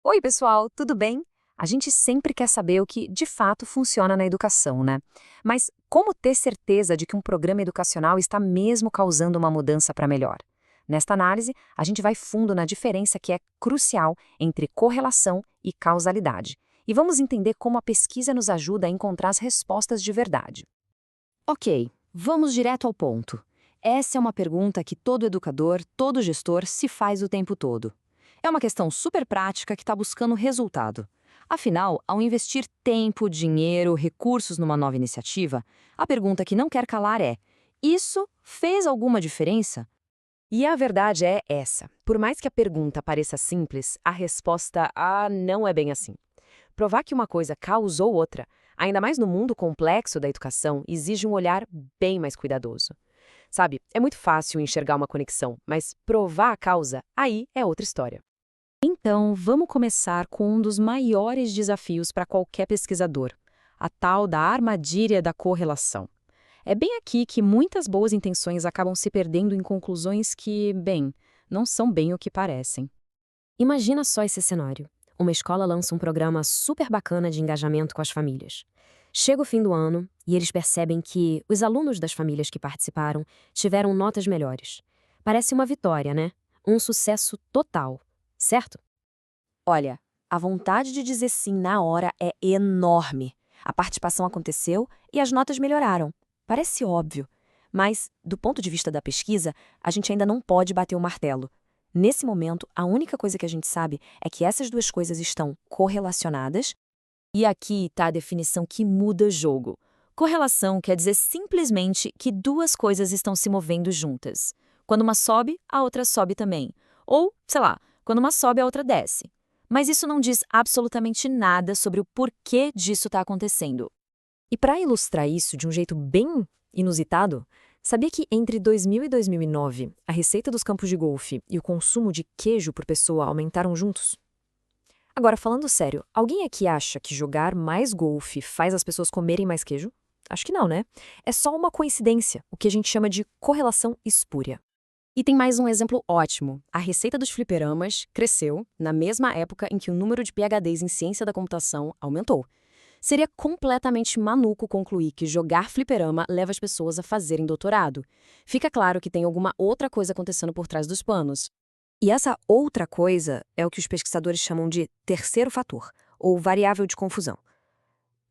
Oi, pessoal, tudo bem? A gente sempre quer saber o que de fato funciona na educação, né? Mas como ter certeza de que um programa educacional está mesmo causando uma mudança para melhor? Nesta análise, a gente vai fundo na diferença que é crucial entre correlação e causalidade. E vamos entender como a pesquisa nos ajuda a encontrar as respostas de verdade. Ok, vamos direto ao ponto. Essa é uma pergunta que todo educador, todo gestor se faz o tempo todo. É uma questão super prática que está buscando resultado. Afinal, ao investir tempo, dinheiro, recursos numa nova iniciativa, a pergunta que não quer calar é: isso fez alguma diferença? E a verdade é essa. Por mais que a pergunta pareça simples, a resposta não é bem assim. Provar que uma coisa causou outra, ainda mais no mundo complexo da educação, exige um olhar bem mais cuidadoso. Sabe, é muito fácil enxergar uma conexão, mas provar a causa, aí é outra história. Então, vamos começar com um dos maiores desafios para qualquer pesquisador: a tal da armadilha da correlação. É bem aqui que muitas boas intenções acabam se perdendo em conclusões que, bem, não são bem o que parecem. Imagina só esse cenário. Uma escola lança um programa super bacana de engajamento com as famílias. Chega o fim do ano e eles percebem que os alunos das famílias que participaram tiveram notas melhores. Parece uma vitória, né? Um sucesso total, certo? Olha, a vontade de dizer sim na hora é enorme. A participação aconteceu e as notas melhoraram. Parece óbvio, mas, do ponto de vista da pesquisa, a gente ainda não pode bater o martelo. Nesse momento, a única coisa que a gente sabe é que essas duas coisas estão correlacionadas. E aqui está a definição que muda o jogo. Correlação quer dizer simplesmente que duas coisas estão se movendo juntas. Quando uma sobe, a outra sobe também. Ou, sei lá, quando uma sobe, a outra desce. Mas isso não diz absolutamente nada sobre o porquê disso está acontecendo. E para ilustrar isso de um jeito bem inusitado, sabia que entre 2000 e 2009, a receita dos campos de golfe e o consumo de queijo por pessoa aumentaram juntos? Agora, falando sério, alguém aqui acha que jogar mais golfe faz as pessoas comerem mais queijo? Acho que não, né? É só uma coincidência, o que a gente chama de correlação espúria. E tem mais um exemplo ótimo. A receita dos fliperamas cresceu na mesma época em que o número de PhDs em ciência da computação aumentou. Seria completamente maluco concluir que jogar fliperama leva as pessoas a fazerem doutorado. Fica claro que tem alguma outra coisa acontecendo por trás dos panos. E essa outra coisa é o que os pesquisadores chamam de terceiro fator, ou variável de confusão.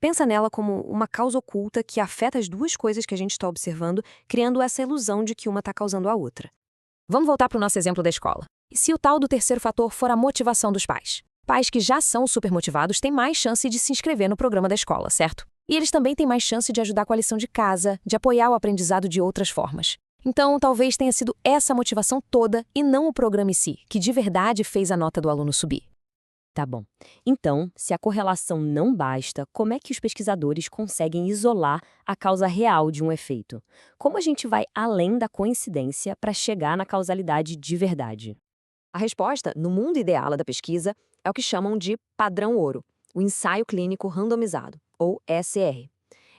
Pensa nela como uma causa oculta que afeta as duas coisas que a gente está observando, criando essa ilusão de que uma está causando a outra. Vamos voltar para o nosso exemplo da escola. E se o tal do terceiro fator for a motivação dos pais? Pais que já são super motivados têm mais chance de se inscrever no programa da escola, certo? E eles também têm mais chance de ajudar com a lição de casa, de apoiar o aprendizado de outras formas. Então, talvez tenha sido essa motivação toda e não o programa em si, que de verdade fez a nota do aluno subir. Tá bom. Então, se a correlação não basta, como é que os pesquisadores conseguem isolar a causa real de um efeito? Como a gente vai além da coincidência para chegar na causalidade de verdade? A resposta, no mundo ideal da pesquisa, é o que chamam de padrão ouro, o ensaio clínico randomizado, ou ECR.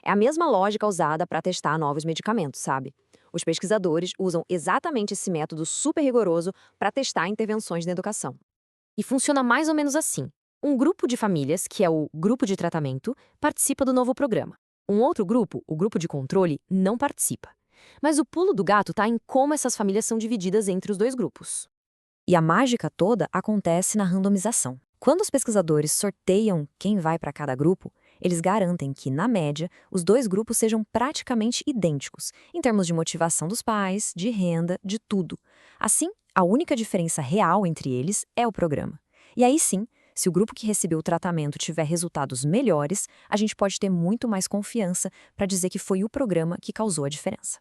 É a mesma lógica usada para testar novos medicamentos, sabe? Os pesquisadores usam exatamente esse método super rigoroso para testar intervenções na educação. E funciona mais ou menos assim. Um grupo de famílias, que é o grupo de tratamento, participa do novo programa. Um outro grupo, o grupo de controle, não participa. Mas o pulo do gato está em como essas famílias são divididas entre os dois grupos. E a mágica toda acontece na randomização. Quando os pesquisadores sorteiam quem vai para cada grupo, eles garantem que, na média, os dois grupos sejam praticamente idênticos, em termos de motivação dos pais, de renda, de tudo. Assim, a única diferença real entre eles é o programa. E aí sim, se o grupo que recebeu o tratamento tiver resultados melhores, a gente pode ter muito mais confiança para dizer que foi o programa que causou a diferença.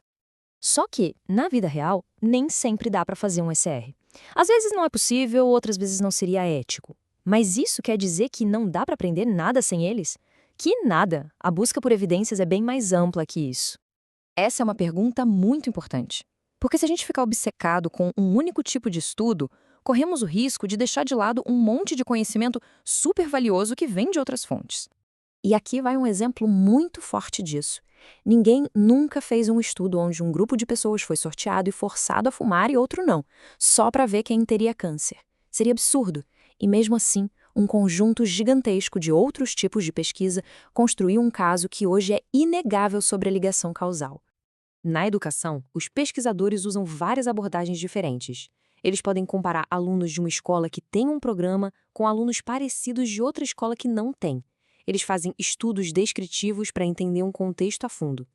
Só que, na vida real, nem sempre dá para fazer um ECR. Às vezes não é possível, outras vezes não seria ético. Mas isso quer dizer que não dá para aprender nada sem eles? Que nada! A busca por evidências é bem mais ampla que isso. Essa é uma pergunta muito importante. Porque se a gente ficar obcecado com um único tipo de estudo, corremos o risco de deixar de lado um monte de conhecimento super valioso que vem de outras fontes. E aqui vai um exemplo muito forte disso. Ninguém nunca fez um estudo onde um grupo de pessoas foi sorteado e forçado a fumar e outro não, só para ver quem teria câncer. Seria absurdo. E mesmo assim, um conjunto gigantesco de outros tipos de pesquisa construiu um caso que hoje é inegável sobre a ligação causal. Na educação, os pesquisadores usam várias abordagens diferentes. Eles podem comparar alunos de uma escola que tem um programa com alunos parecidos de outra escola que não tem. Eles fazem estudos descritivos para entender um contexto a fundo.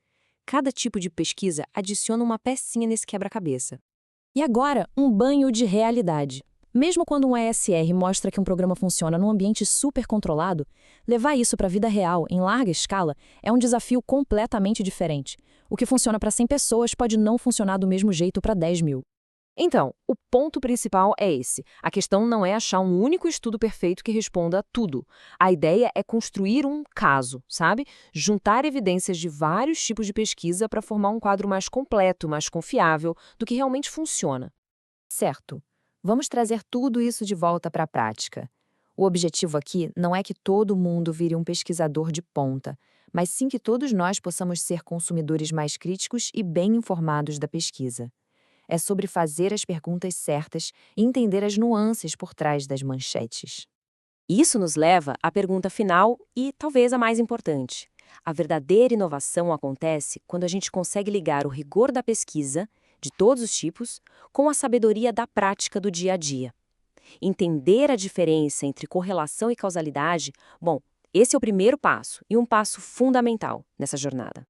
Cada tipo de pesquisa adiciona uma pecinha nesse quebra-cabeça. E agora, um banho de realidade. Mesmo quando um ESR mostra que um programa funciona num ambiente super controlado, levar isso para a vida real, em larga escala, é um desafio completamente diferente. O que funciona para 100 pessoas pode não funcionar do mesmo jeito para 10 mil. Então, o ponto principal é esse. A questão não é achar um único estudo perfeito que responda a tudo. A ideia é construir um caso, sabe? Juntar evidências de vários tipos de pesquisa para formar um quadro mais completo, mais confiável, do que realmente funciona. Certo. Vamos trazer tudo isso de volta para a prática. O objetivo aqui não é que todo mundo vire um pesquisador de ponta, mas sim que todos nós possamos ser consumidores mais críticos e bem informados da pesquisa. É sobre fazer as perguntas certas e entender as nuances por trás das manchetes. Isso nos leva à pergunta final e talvez a mais importante. A verdadeira inovação acontece quando a gente consegue ligar o rigor da pesquisa, de todos os tipos, com a sabedoria da prática do dia a dia. Entender a diferença entre correlação e causalidade, bom, esse é o primeiro passo e um passo fundamental nessa jornada.